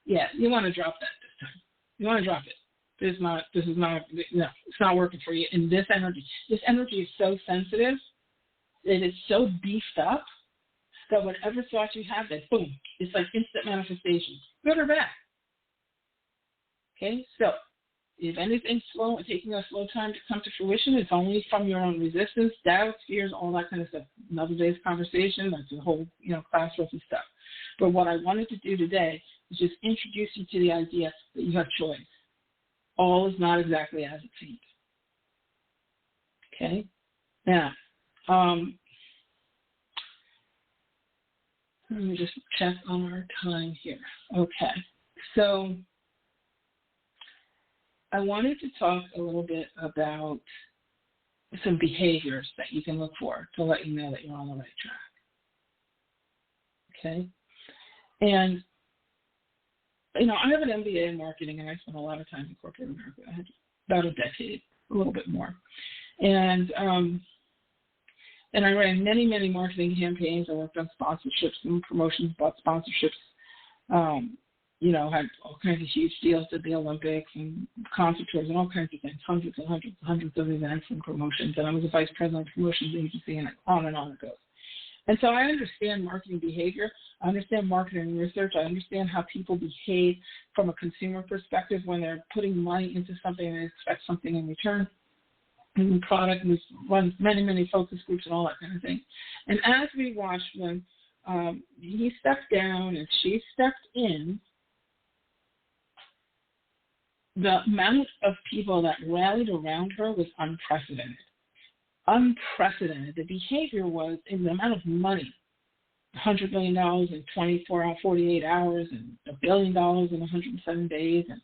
yeah, you want to drop that this time. You want to drop it. It's not working for you in this energy. This energy is so sensitive. It is so beefed up that whatever thought you have, that boom, it's like instant manifestation, good or bad. Okay, so if anything's slow and taking a slow time to come to fruition, it's only from your own resistance, doubts, fears, all that kind of stuff. Another day's conversation, that's a whole, class worth of stuff. But what I wanted to do today is just introduce you to the idea that you have choice. All is not exactly as it seems. Okay? Now, let me just check on our time here. Okay. So I wanted to talk a little bit about some behaviors that you can look for to let you know that you're on the right track. Okay? And, I have an MBA in marketing, and I spent a lot of time in corporate America. I had about a decade, a little bit more. And I ran many, many marketing campaigns. I worked on sponsorships and promotions, bought sponsorships, had all kinds of huge deals at the Olympics and concert tours and all kinds of things, hundreds of events and promotions. And I was a vice president of promotions agency, and on it goes. And so I understand marketing behavior. I understand marketing research. I understand how people behave from a consumer perspective when they're putting money into something and they expect something in return. And product, and we run many, many focus groups and all that kind of thing. And as we watched when he stepped down and she stepped in, the amount of people that rallied around her was unprecedented. Unprecedented. The behavior was in the amount of money, $100 million in 48 hours and $1 billion in 107 days, and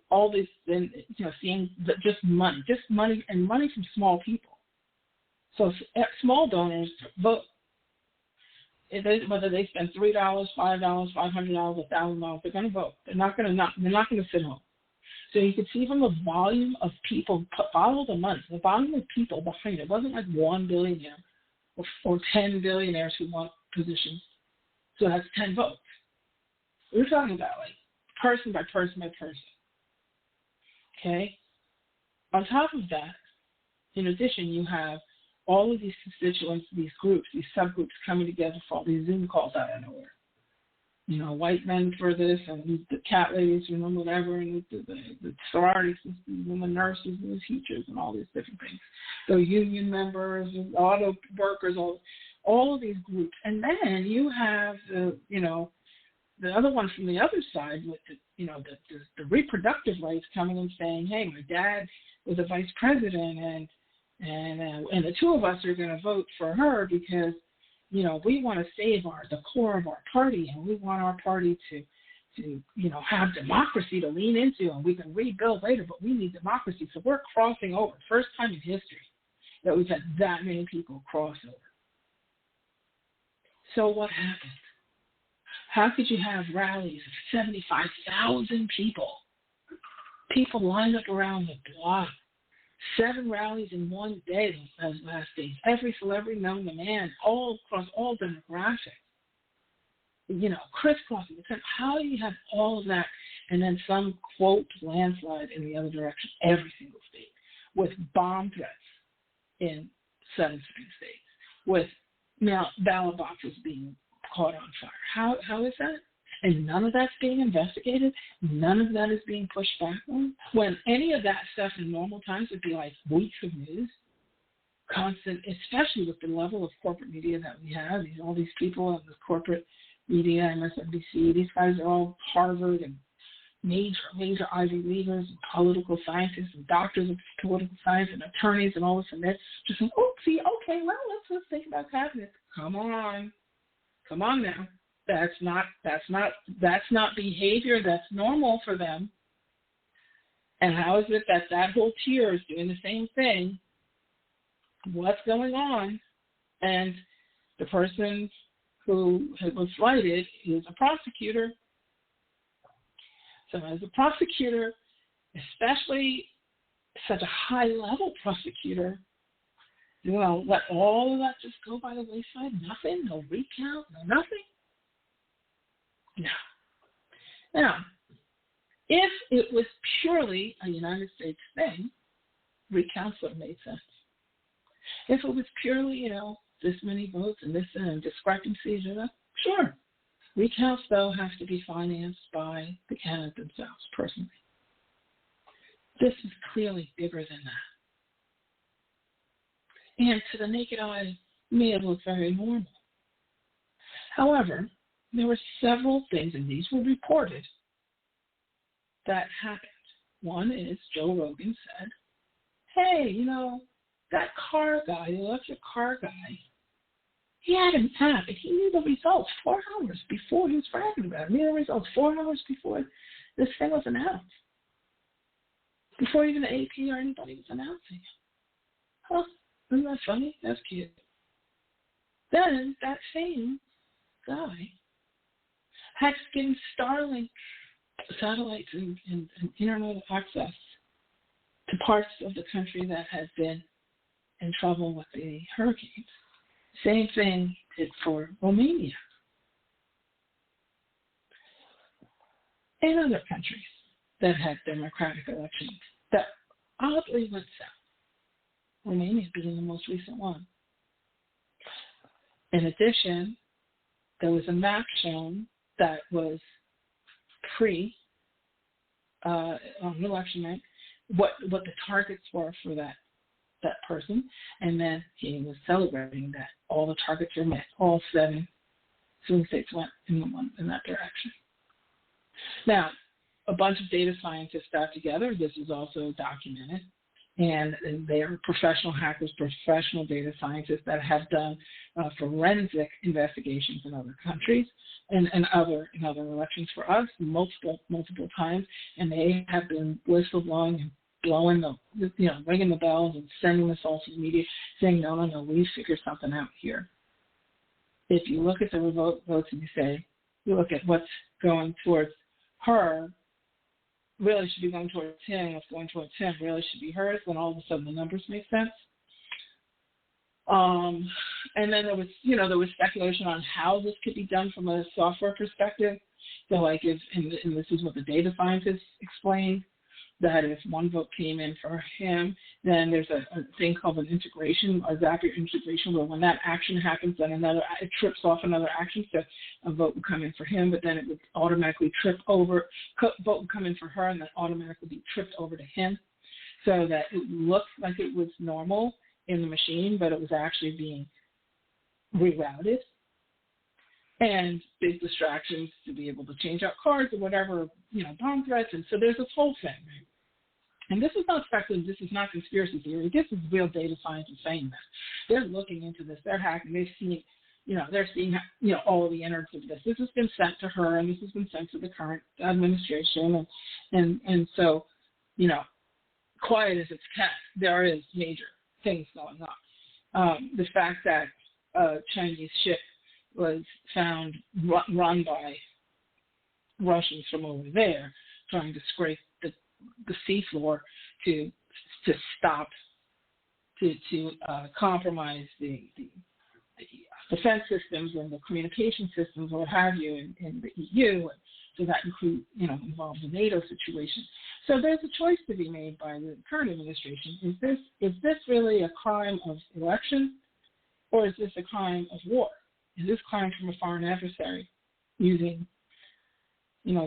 all this, and seeing just money and money from small people. So small donors vote. Whether they spend $3, $5, $500, $1,000, they're going to vote. They're not going to sit home. So you could see from the volume of people, follow the money, the volume of people behind it. It wasn't like 1 billionaire or 10 billionaires who want positions. So that's 10 votes. We're talking about like person by person by person. Okay? On top of that, in addition, you have all of these constituents, these groups, these subgroups coming together for all these Zoom calls out of nowhere. You know, white men for this, and the cat ladies, you know, whatever, and the sorority systems, and the nurses, and the teachers, and all these different things. The union members, and auto workers, all of these groups. And then you have the other one from the other side with the reproductive rights coming and saying, hey, my dad was a vice president, and the two of us are going to vote for her because, you know, we want to save the core of our party, and we want our party to have democracy to lean into, and we can rebuild later, but we need democracy. So we're crossing over. First time in history that we've had that many people cross over. So what happened? How could you have rallies of 75,000 people? People lined up around the block. 7 rallies in one day those last days. Every celebrity known to man, all across all demographics. You know, crisscrossing. How do you have all of that and then some, quote, landslide in the other direction, every single state, with bomb threats in 7 states, with ballot boxes being caught on fire? How is that? And none of that's being investigated. None of that is being pushed back on. When any of that stuff in normal times would be like weeks of news, constant, especially with the level of corporate media that we have. All these people in the corporate media, MSNBC, these guys are all Harvard and major Ivy Leaguers and political scientists and doctors of political science and attorneys and all this, and they're just like, okay, well, let's think about cabinet. Come on now. That's not behavior that's normal for them. And how is it that whole tier is doing the same thing? What's going on? And the person who was slighted is a prosecutor. So as a prosecutor, especially such a high-level prosecutor, you know, let all of that just go by the wayside? Nothing? No recount? No nothing? No. Now, if it was purely a United States thing, recounts would have made sense. If it was purely, this many votes and this and discrepancies, sure. Recounts, though, have to be financed by the candidates themselves, personally. This is clearly bigger than that. And to the naked eye, it may have looked very normal. However, there were several things, and these were reported, that happened. One is Joe Rogan said, hey, that car guy, the electric car guy, he had an app, and he knew the results 4 hours before he was bragging about it. He knew the results 4 hours before this thing was announced, before even the AP or anybody was announcing it. Huh, isn't that funny? That's cute. Then that same guy had given Starlink satellites and internet access to parts of the country that had been in trouble with the hurricanes. Same thing did for Romania and other countries that had democratic elections that oddly went south. Romania being the most recent one. In addition, there was a map shown that was on election night, what the targets were for that person, and then he was celebrating that all the targets were met. All 7 swing states went in that direction. Now, a bunch of data scientists got together. This is also documented, and they are professional hackers, professional data scientists that have done forensic investigations in other countries and in other elections for us multiple times, and they have been whistleblowing and blowing ringing the bells and sending this all to the media, saying, no, we figured something out here. If you look at the votes and you look at what's going towards her really should be going towards him, what's going towards him really should be hers, then all of a sudden the numbers make sense. And then there was speculation on how this could be done from a software perspective. So like and this is what the data scientists explained, that if one vote came in for him, then there's a thing called an integration, a Zapier integration, where when that action happens, then it trips off another action. So a vote would come in for him, but then it would automatically vote would come in for her, and then automatically be tripped over to him, so that it looked like it was normal in the machine, but it was actually being rerouted. And big distractions to be able to change out cards or whatever, bomb threats. And so there's this whole thing, right? And this is not speculative. This is not conspiracy theory. This is real data scientists saying this. They're looking into this. They're hacking. They've seen, they're seeing, all of the innards of this. This has been sent to her, and this has been sent to the current administration. And so, quiet as it's kept, there is major things going on. The fact that a Chinese ship was found run by Russians from over there, trying to scrape the seafloor to stop, to compromise the defense systems and the communication systems, or what have you, in the EU. So that involves the NATO situation. So there's a choice to be made by the current administration. Is this really a crime of election, or is this a crime of war? Is this crime from a foreign adversary using,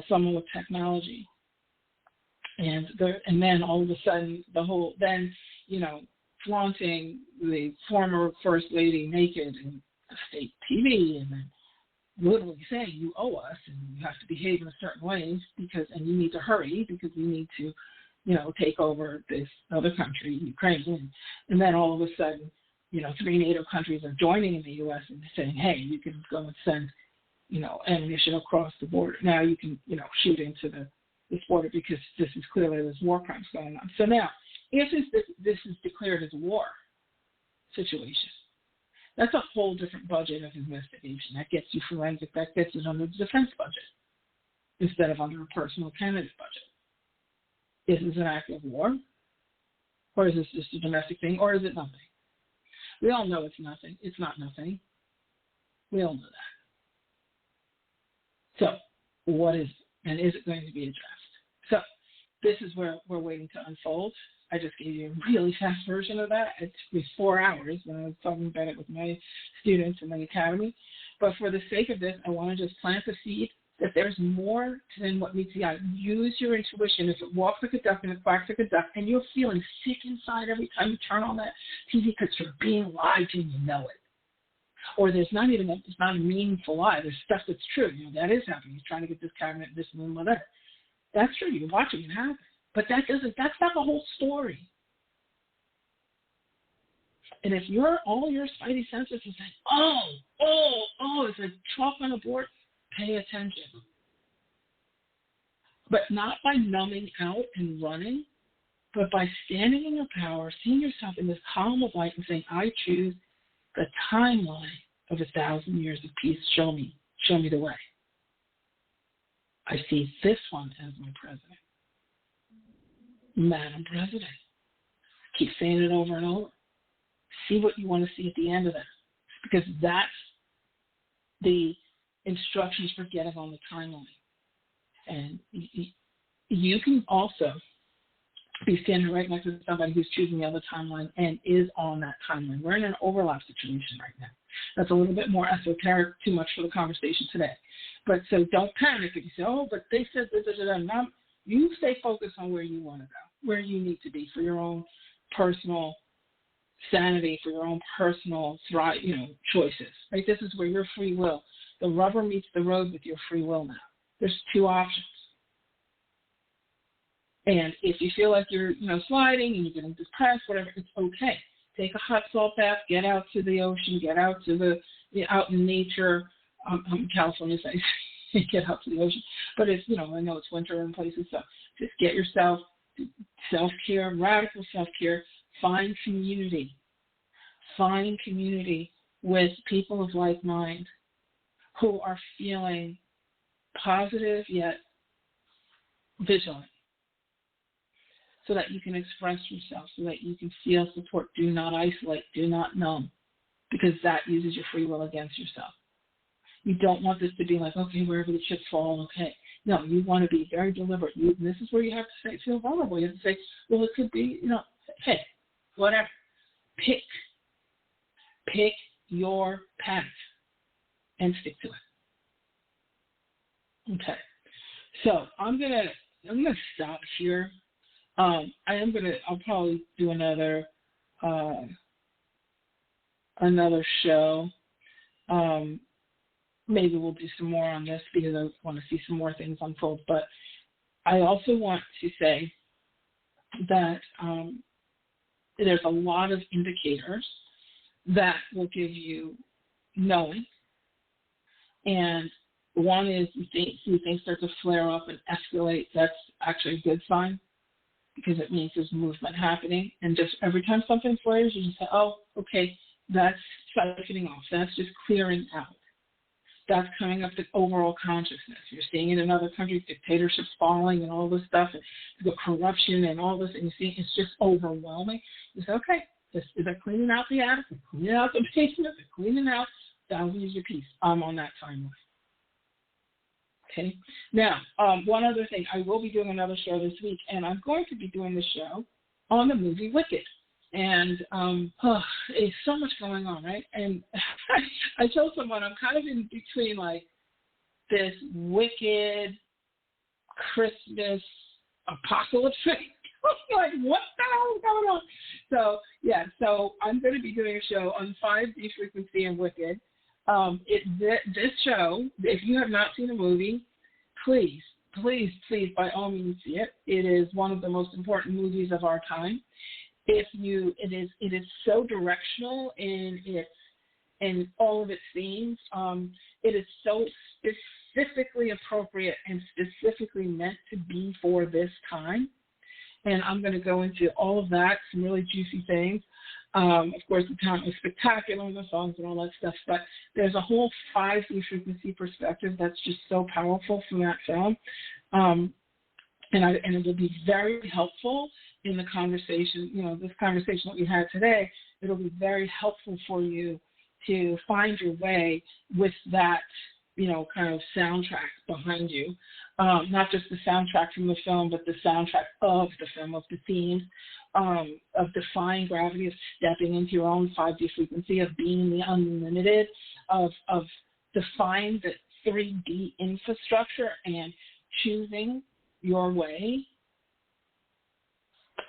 someone with technology? And then all of a sudden, flaunting the former first lady naked in state TV, and then literally saying you owe us and you have to behave in a certain way and you need to hurry because we need to, take over this other country, Ukraine. And then all of a sudden, 3 NATO countries are joining in the U.S. and saying, hey, you can go and send, ammunition across the border. Now you can, shoot into this border because this is clearly there's war crimes going on. So now, if this is declared as a war situation, that's a whole different budget of investigation. That gets you forensic. That gets it under the defense budget instead of under a personal candidate budget. Is this an act of war? Or is this just a domestic thing? Or is it nothing? We all know it's nothing. It's not nothing. We all know that. So what is it? And is it going to be addressed? So this is where we're waiting to unfold. I just gave you a really fast version of that. It took me 4 hours when I was talking about it with my students in the academy. But for the sake of this, I want to just plant the seed that there's more than what meets the eye. Use your intuition. If it walks like a duck and it quacks like a duck, and you're feeling sick inside every time you turn on that TV because you're being lied to and you know it. Or it's not a meaningful lie. There's stuff that's true. That is happening. He's trying to get this cabinet, this and whatever. That's true. You're watching it happen. But that's not the whole story. And if all your spidey senses is like, oh, it's like chalk on a board, pay attention. But not by numbing out and running, but by standing in your power, seeing yourself in this column of light and saying, I choose the timeline of 1,000 years of peace. Show me the way. I see this one as my president. Madam President. Keep saying it over and over. See what you want to see at the end of that. Because that's the instructions for getting on the timeline. And you can also be standing right next to somebody who's choosing the other timeline and is on that timeline. We're in an overlap situation right now. That's a little bit more esoteric, too much for the conversation today. But so don't panic if you say, but they said this. Now, you stay focused on where you want to go, where you need to be for your own personal sanity, for your own personal choices. Right? This is where your free will, the rubber meets the road with your free will now. There's 2 options. And if you feel like you're, sliding and you're getting depressed, whatever, it's okay. Take a hot salt bath, get out to the ocean, get out to out in nature. I'm in California, so I get out to the ocean. But it's, I know it's winter in places, so just get yourself self-care, radical self-care. Find community. Find community with people of like mind who are feeling positive yet vigilant. so that you can express yourself, so that you can feel support. Do not isolate. Do not numb, because that uses your free will against yourself. You don't want this to be like, okay, wherever the chips fall, okay. No, you want to be very deliberate. This is where you have to say, feel vulnerable. You have to say, well, it could be, hey, whatever. Pick your path and stick to it. Okay. So I'm gonna stop here. I'll probably do another show. Maybe we'll do some more on this because I want to see some more things unfold. But I also want to say that there's a lot of indicators that will give you knowing. And one is you see things start to flare up and escalate. That's actually a good sign, because it means there's movement happening. And just every time something flares, you just say, oh, okay, that's siphoning off. That's just clearing out. That's coming up to overall consciousness. You're seeing it in other countries, dictatorships falling and all this stuff, and the corruption and all this, and you see it's just overwhelming. You say, okay, they're cleaning out the attic, they're cleaning out the basement, they're cleaning out, that'll use your piece. I'm on that timeline. Okay. Now, one other thing, I will be doing another show this week, and I'm going to be doing the show on the movie Wicked. And it's so much going on, right? And I told someone I'm kind of in between, like, this wicked Christmas apocalypse thing. Like, what the hell is going on? So, yeah, I'm going to be doing a show on 5D frequency and Wicked. This show, if you have not seen the movie, please, by all means, see it. It is one of the most important movies of our time. It is so directional in all of its themes. It is so specifically appropriate and specifically meant to be for this time. And I'm going to go into all of that, some really juicy things. Of course, the talent was spectacular, the songs and all that stuff, but there's a whole 5D frequency perspective that's just so powerful from that film. And it will be very helpful in the conversation, this conversation that we had today. It'll be very helpful for you to find your way with that, kind of soundtrack behind you. Not just the soundtrack from the film, but the soundtrack of the film, of the themes, of defying gravity, of stepping into your own 5D frequency, of being the unlimited, of defying the 3D infrastructure and choosing your way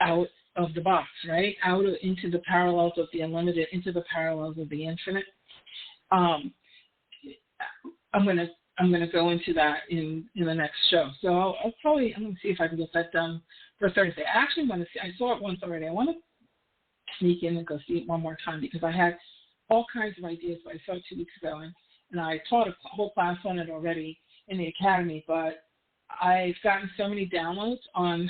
out of the box, right? Into the parallels of the unlimited, into the parallels of the infinite. I'm gonna go into that in the next show. So I'm gonna see if I can get that done for Thursday. I actually want to see. I saw it once already. I want to sneak in and go see it one more time, because I had all kinds of ideas, but I saw it 2 weeks ago, and I taught a whole class on it already in the academy. But I've gotten so many downloads on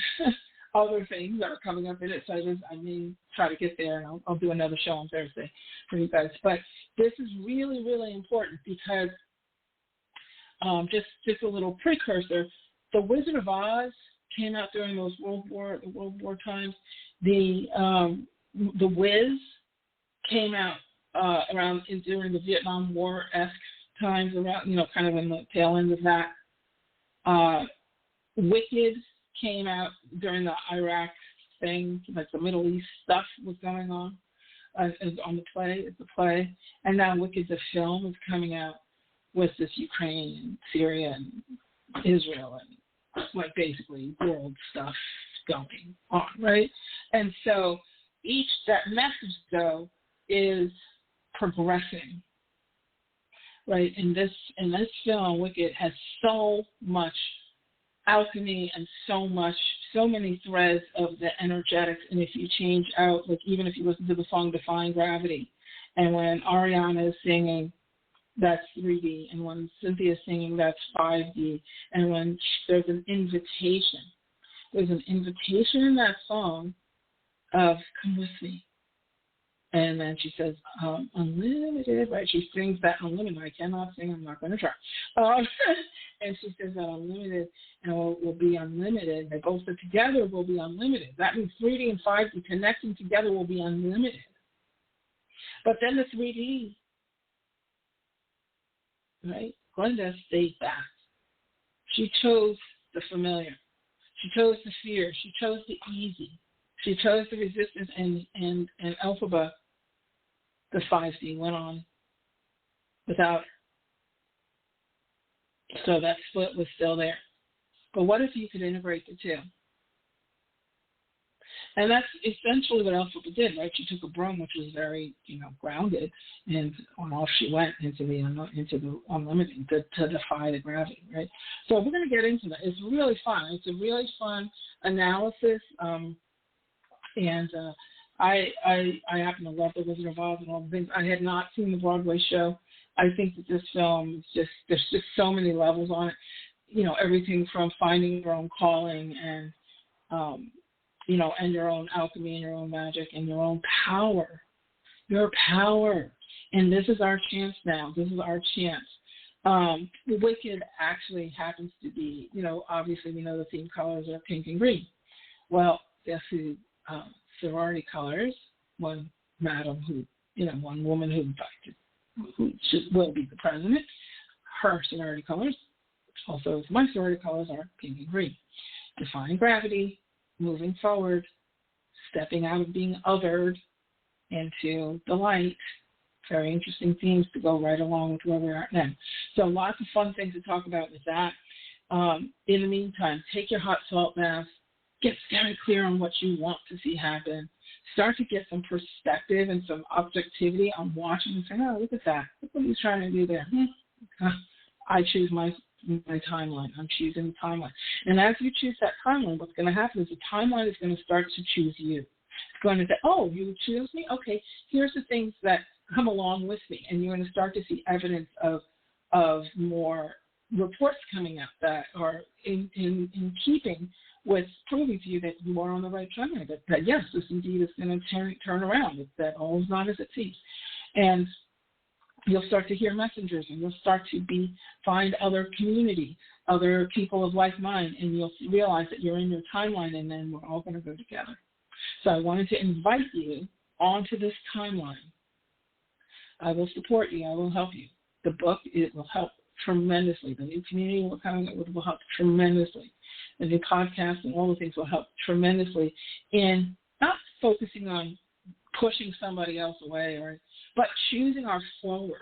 other things that are coming up in it, so I may try to get there, and I'll do another show on Thursday for you guys. But this is really, really important, because just a little precursor, The Wizard of Oz came out during those World War times. The Wiz came out during the Vietnam War-esque times, around, kind of in the tail end of that. Wicked came out during the Iraq thing, like the Middle East stuff was going on. It's a play, and now Wicked's a film is coming out with this Ukraine and Syria and Israel and like basically world stuff going on, right? And so that message though is progressing, right? In this film, Wicked has so much alchemy and so many threads of the energetics. And if you change out, like even if you listen to the song Defying Gravity, and when Ariana is singing, that's 3D, and when Cynthia's singing, that's 5D, and when there's an invitation in that song of come with me, And then she says, unlimited, right? She sings that unlimited. I cannot sing. I'm not going to try. And she says that unlimited and will be unlimited. They both together will be unlimited. That means 3D and 5D connecting together will be unlimited. But then the 3D, right? Glenda stayed back. She chose the familiar. She chose the fear. She chose the easy. She chose the resistance, and Alphaba, the 5D, went on without her. So that split was still there. But what if you could integrate the two? And that's essentially what Alphaba did, right? She took a broom, which was very, grounded, and off she went into the unlimited to defy the gravity, right? So we're going to get into that. It's really fun. It's a really fun analysis. And I happen to love The Wizard of Oz and all the things. I had not seen the Broadway show. I think that this film is there's just so many levels on it. Everything from finding your own calling and, and your own alchemy and your own magic and your own power. Your power. And this is our chance now. This is our chance. The Wicked actually happens to be, obviously we know the theme colors are pink and green. Well, guess who? Sorority colors, one madam one woman who will be the president, her sorority colors, also my sorority colors are pink and green. Defying gravity, moving forward, stepping out of being othered into the light. Very interesting themes to go right along with where we're at now. So lots of fun things to talk about with that. In the meantime, take your hot salt bath. Get very clear on what you want to see happen. Start to get some perspective and some objectivity on watching and saying, oh, look at that. Look what he's trying to do there. I choose my timeline. I'm choosing the timeline. And as you choose that timeline, what's going to happen is the timeline is going to start to choose you. It's going to say, oh, you choose me? Okay, here's the things that come along with me. And you're going to start to see evidence of more reports coming out that are in keeping with proving to you that you are on the right track, that yes, this indeed is going to turn around, that all is not as it seems. And you'll start to hear messengers, and you'll start to find other community, other people of like mind, and you'll realize that you're in your timeline, and then we're all going to go together. So I wanted to invite you onto this timeline. I will support you. I will help you. The book, it will help tremendously. The new community will help tremendously. The new podcast and all the things will help tremendously in not focusing on pushing somebody else away, but choosing our forward.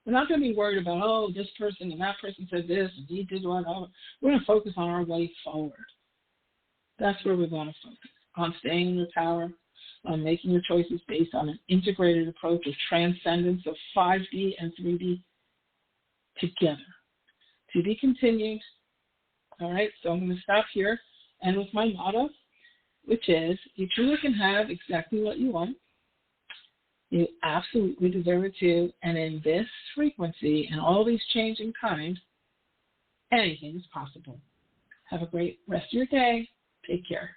We're not going to be worried about, oh, this person and that person said this and he did what. We're going to focus on our way forward. That's where we're going to focus, on staying in your power, on making your choices based on an integrated approach of transcendence of 5D and 3D together. To be continued. All right, so I'm going to stop here and with my motto, which is, you truly can have exactly what you want. You absolutely deserve it too. And in this frequency and all these changing times, anything is possible. Have a great rest of your day. Take care.